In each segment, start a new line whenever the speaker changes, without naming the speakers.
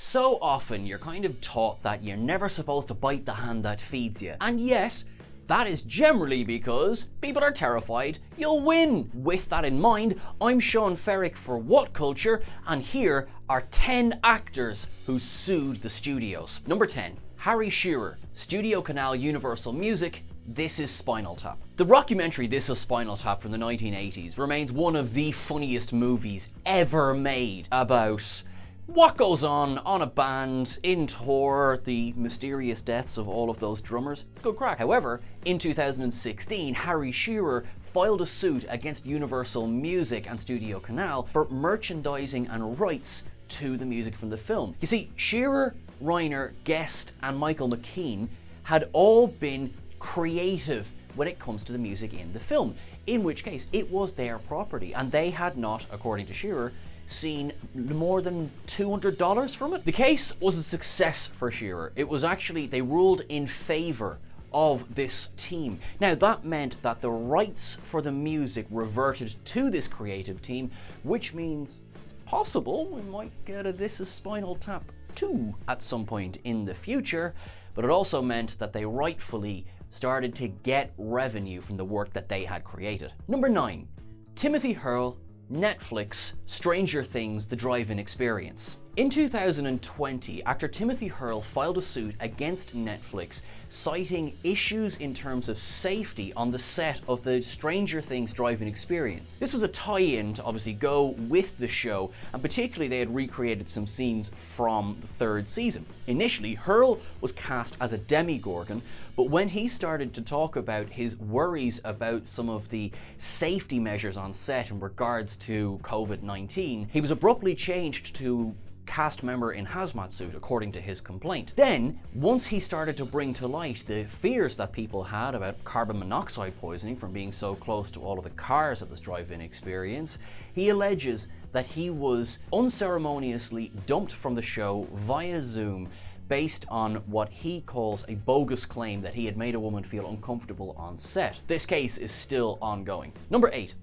So often you're kind of taught that you're never supposed to bite the hand that feeds you, and yet that is generally because people are terrified you'll win. With that in mind, I'm Sean Ferrick for What Culture, and here are 10 actors who sued the studios. Number 10, Harry Shearer, Studio Canal Universal Music, This Is Spinal Tap. The rockumentary This Is Spinal Tap from the 1980s remains one of the funniest movies ever made about what goes on a band, in tour, the mysterious deaths of all of those drummers. It's good crack. However, in 2016, Harry Shearer filed a suit against Universal Music and Studio Canal for merchandising and rights to the music from the film. You see, Shearer, Reiner, Guest, and Michael McKean had all been creative when it comes to the music in the film, in which case it was their property, and they had not, according to Shearer, seen more than $200 from it. The case was a success for Shearer. It was actually, they ruled in favor of this team. Now that meant that the rights for the music reverted to this creative team, which means it's possible we might get a This Is Spinal Tap 2 at some point in the future, but it also meant that they rightfully started to get revenue from the work that they had created. Number 9, Timothy HEARL, Netflix, Stranger Things, The Drive-In Experience. In 2020, actor Timothy HEARL filed a suit against Netflix, citing issues in terms of safety on the set of the Stranger Things Drive-In Experience. This was a tie-in to obviously go with the show, and particularly they had recreated some scenes from the 3rd season. Initially, HEARL was cast as a Demogorgon, but when he started to talk about his worries about some of the safety measures on set in regards to COVID-19, he was abruptly changed to cast member in hazmat suit, according to his complaint. Then, once he started to bring to light the fears that people had about carbon monoxide poisoning from being so close to all of the cars at this drive-in experience, he alleges that he was unceremoniously dumped from the show via Zoom based on what he calls a bogus claim that he had made a woman feel uncomfortable on set. This case is still ongoing. Number 8,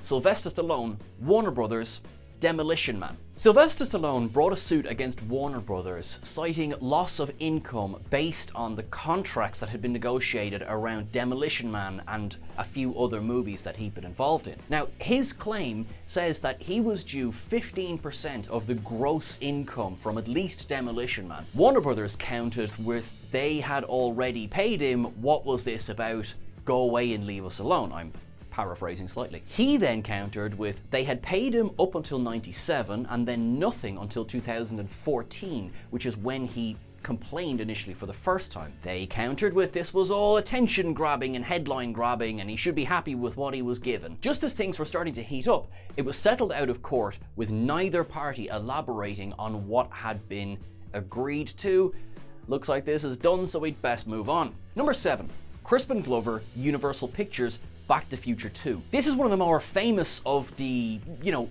Sylvester Stallone, Warner Brothers, Demolition Man. Sylvester Stallone brought a suit against Warner Brothers, citing loss of income based on the contracts that had been negotiated around Demolition Man and a few other movies that he'd been involved in. Now, his claim says that he was due 15% of the gross income from at least Demolition Man. Warner Brothers countered with they had already paid him, what was this about, go away and leave us alone. I'm paraphrasing slightly. He then countered with they had paid him up until 97 and then nothing until 2014, which is when he complained initially for the first time. They countered with this was all attention grabbing and headline grabbing and he should be happy with what he was given. Just as things were starting to heat up, it was settled out of court with neither party elaborating on what had been agreed to. Looks like this is done, so we'd best move on. Number 7, Crispin Glover, Universal Pictures, Back to the Future 2. This is one of the more famous of the,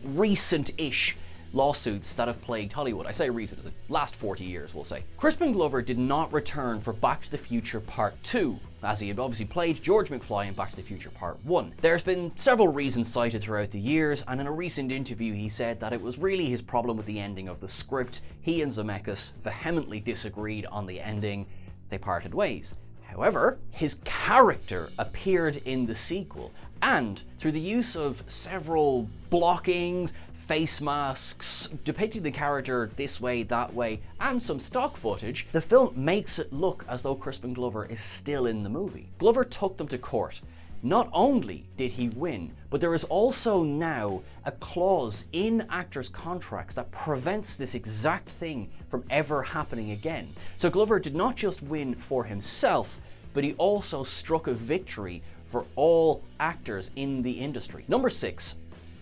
recent-ish lawsuits that have plagued Hollywood. I say recent, the last 40 years, we'll say. Crispin Glover did not return for Back to the Future Part 2, as he had obviously played George McFly in Back to the Future Part 1. There's been several reasons cited throughout the years, and in a recent interview he said that it was really his problem with the ending of the script. He and Zemeckis vehemently disagreed on the ending. They parted ways. However, his character appeared in the sequel, and through the use of several blockings, face masks, depicting the character this way, that way, and some stock footage, the film makes it look as though Crispin Glover is still in the movie. Glover took them to court. Not only did he win, but there is also now a clause in actors' contracts that prevents this exact thing from ever happening again. So Glover did not just win for himself, but he also struck a victory for all actors in the industry. Number 6,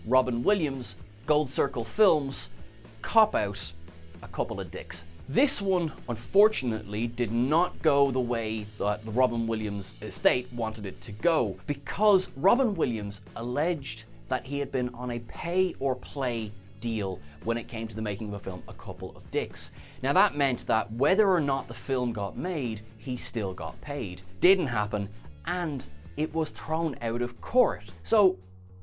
Robin Williams, Gold Circle Films, Cop Out, A Couple of Dicks. This one, unfortunately, did not go the way that the Robin Williams estate wanted it to go, because Robin Williams alleged that he had been on a pay-or-play deal when it came to the making of a film, A Couple of Dicks. Now that meant that whether or not the film got made, he still got paid. Didn't happen, and it was thrown out of court. So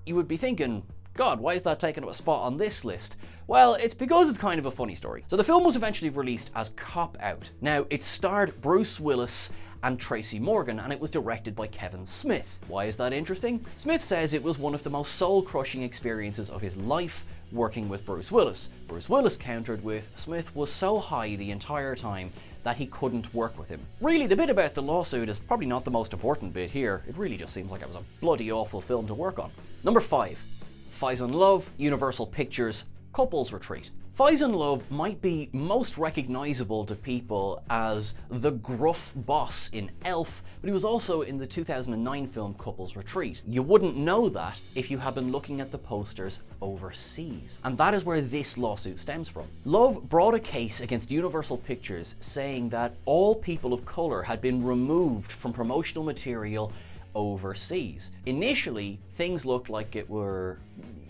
you would be thinking, God, why is that taking up a spot on this list? Well, it's because it's kind of a funny story. So the film was eventually released as Cop Out. Now, it starred Bruce Willis and Tracy Morgan, and it was directed by Kevin Smith. Why is that interesting? Smith says it was one of the most soul-crushing experiences of his life working with Bruce Willis. Bruce Willis countered with, Smith was so high the entire time that he couldn't work with him. Really, the bit about the lawsuit is probably not the most important bit here. It really just seems like it was a bloody awful film to work on. Number 5. FAIZON Love, Universal Pictures, Couples Retreat. FAIZON Love might be most recognizable to people as the gruff boss in Elf, but he was also in the 2009 film Couples Retreat. You wouldn't know that if you had been looking at the posters overseas. And that is where this lawsuit stems from. Love brought a case against Universal Pictures saying that all people of color had been removed from promotional material overseas. Initially, things looked like it were,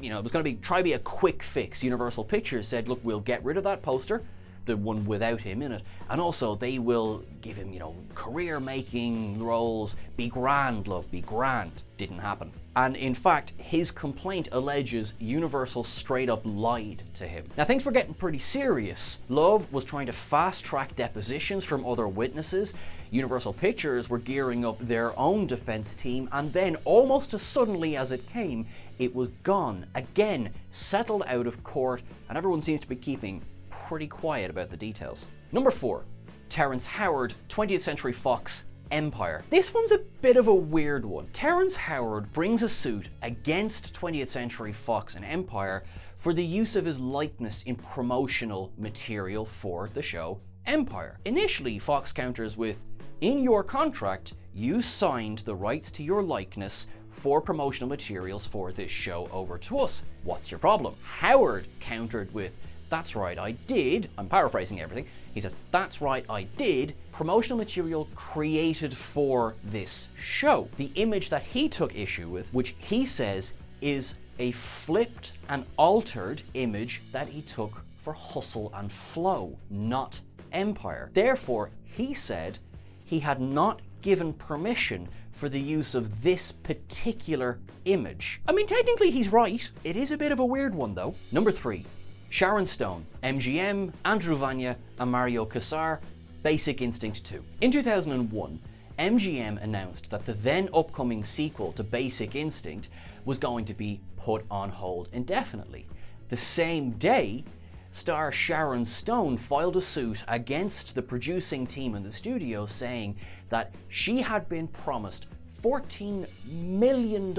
it was going to try to be a quick fix. Universal Pictures said, look, we'll get rid of that poster, the one without him in it, and also they will give him, career-making roles. Be grand, love, be grand. Didn't happen. And in fact, his complaint alleges Universal straight up lied to him. Now, things were getting pretty serious. Love was trying to fast-track depositions from other witnesses. Universal Pictures were gearing up their own defense team, and then, almost as suddenly as it came, it was gone. Again, settled out of court, and everyone seems to be keeping pretty quiet about the details. Number 4. Terrence Howard, 20th Century Fox, Empire. This one's a bit of a weird one. Terrence Howard brings a suit against 20th Century Fox and Empire for the use of his likeness in promotional material for the show Empire. Initially, Fox counters with, in your contract, you signed the rights to your likeness for promotional materials for this show over to us. What's your problem? Howard countered with, that's right, I did. I'm paraphrasing everything. He says, that's right, I did. Promotional material created for this show. The image that he took issue with, which he says is a flipped and altered image that he took for Hustle and Flow, not Empire. Therefore, he said he had not given permission for the use of this particular image. I mean, technically he's right. It is a bit of a weird one though. Number 3. Sharon Stone, MGM, Andrew VAJNA, and Mario Kassar, Basic Instinct 2. In 2001, MGM announced that the then upcoming sequel to Basic Instinct was going to be put on hold indefinitely. The same day, star Sharon Stone filed a suit against the producing team in the studio saying that she had been promised $14 million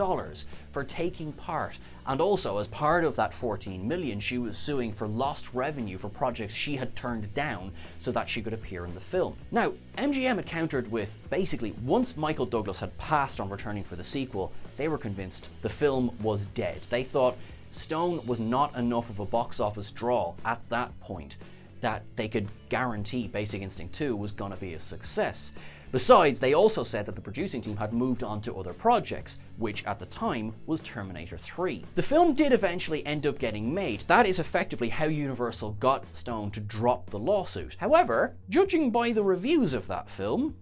for taking part, and also as part of that $14 million, she was suing for lost revenue for projects she had turned down so that she could appear in the film. Now, MGM had countered with, basically, once Michael Douglas had passed on returning for the sequel, they were convinced the film was dead. They thought Stone was not enough of a box office draw at that point that they could guarantee Basic Instinct 2 was gonna be a success. Besides, they also said that the producing team had moved on to other projects, which at the time was Terminator 3. The film did eventually end up getting made. That is effectively how Universal got Stone to drop the lawsuit. However, judging by the reviews of that film,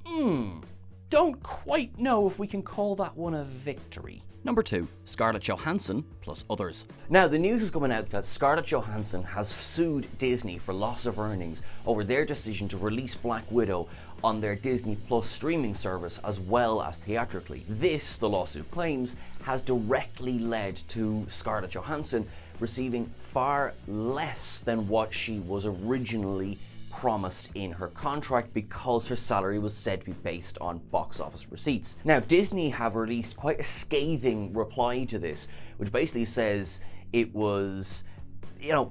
don't quite know if we can call that one a victory. Number 2, Scarlett Johansson plus others. Now, the news is coming out that Scarlett Johansson has sued Disney for loss of earnings over their decision to release Black Widow on their Disney Plus streaming service as well as theatrically. This, the lawsuit claims, has directly led to Scarlett Johansson receiving far less than what she was originally promised in her contract because her salary was said to be based on box office receipts. Now, Disney have released quite a scathing reply to this, which basically says it was,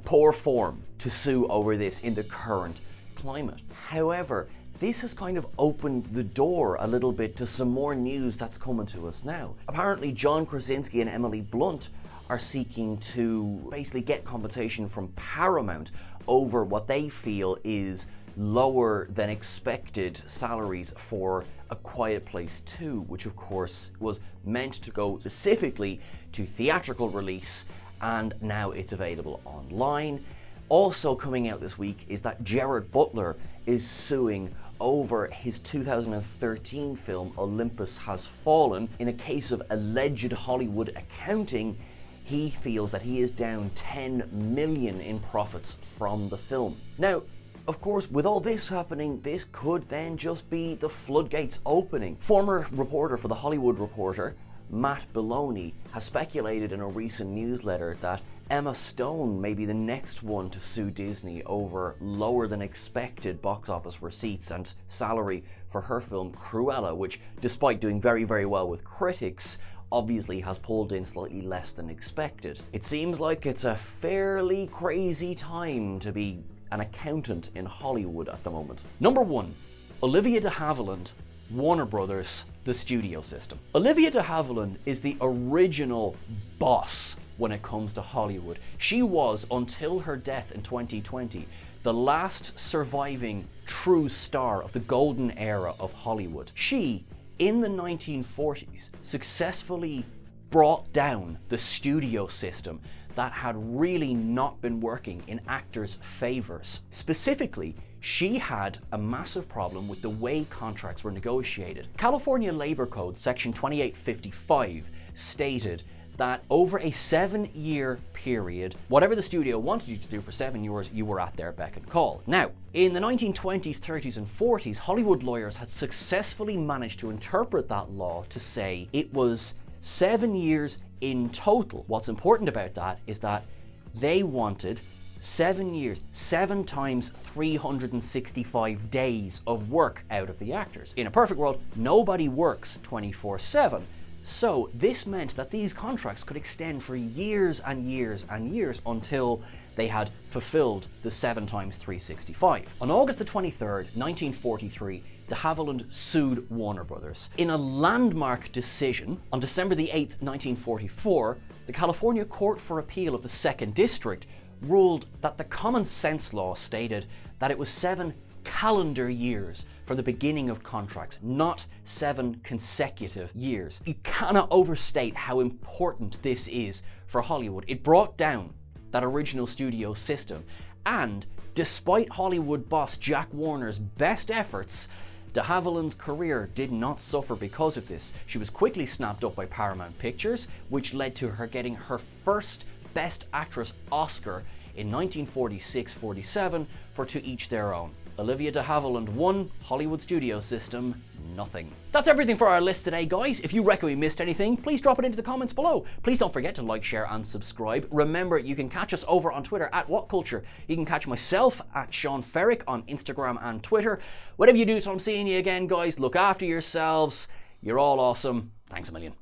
poor form to sue over this in the current climate. However, this has kind of opened the door a little bit to some more news that's coming to us now. Apparently, John Krasinski and Emily Blunt are seeking to basically get compensation from Paramount over what they feel is lower than expected salaries for A Quiet Place 2, which of course was meant to go specifically to theatrical release, and now it's available online. Also coming out this week is that Gerard Butler is suing over his 2013 film Olympus Has Fallen in a case of alleged Hollywood accounting he feels that he is down 10 million in profits from the film. Now, of course, with all this happening, this could then just be the floodgates opening. Former reporter for The Hollywood Reporter, Matt Belloni, has speculated in a recent newsletter that Emma Stone may be the next one to sue Disney over lower than expected box office receipts and salary for her film Cruella, which, despite doing very, very well with critics, obviously has pulled in slightly less than expected. It seems like it's a fairly crazy time to be an accountant in Hollywood at the moment. Number 1, Olivia de Havilland, Warner Brothers, the studio system. Olivia de Havilland is the original boss when it comes to Hollywood. She was, until her death in 2020, the last surviving true star of the golden era of Hollywood. She, in the 1940s, successfully brought down the studio system that had really not been working in actors' favors. Specifically, she had a massive problem with the way contracts were negotiated. California Labor Code Section 2855 stated that over a 7-year period, whatever the studio wanted you to do for 7 years, you were at their beck and call. Now, in the 1920s, 30s, and 40s, Hollywood lawyers had successfully managed to interpret that law to say it was 7 years in total. What's important about that is that they wanted 7 years, 7 times 365 days of work out of the actors. In a perfect world, nobody works 24/7. So this meant that these contracts could extend for years and years and years until they had fulfilled the 7 times 365. On August the 23rd, 1943, de Havilland sued Warner Brothers. In a landmark decision, on December the 8th, 1944, the California Court for Appeal of the 2nd District ruled that the common sense law stated that it was 7 calendar years for the beginning of contracts, not 7 consecutive years. You cannot overstate how important this is for Hollywood. It brought down that original studio system, and despite Hollywood boss Jack Warner's best efforts, de Havilland's career did not suffer because of this. She was quickly snapped up by Paramount Pictures, which led to her getting her first Best Actress Oscar in 1946-47 for To Each Their Own. Olivia de Havilland won, Hollywood studio system, nothing. That's everything for our list today, guys. If you reckon we missed anything, please drop it into the comments below. Please don't forget to like, share, and subscribe. Remember, you can catch us over on Twitter at WhatCulture. You can catch myself at Sean Ferrick on Instagram and Twitter. Whatever you do till I'm seeing you again, guys, look after yourselves. You're all awesome. Thanks a million.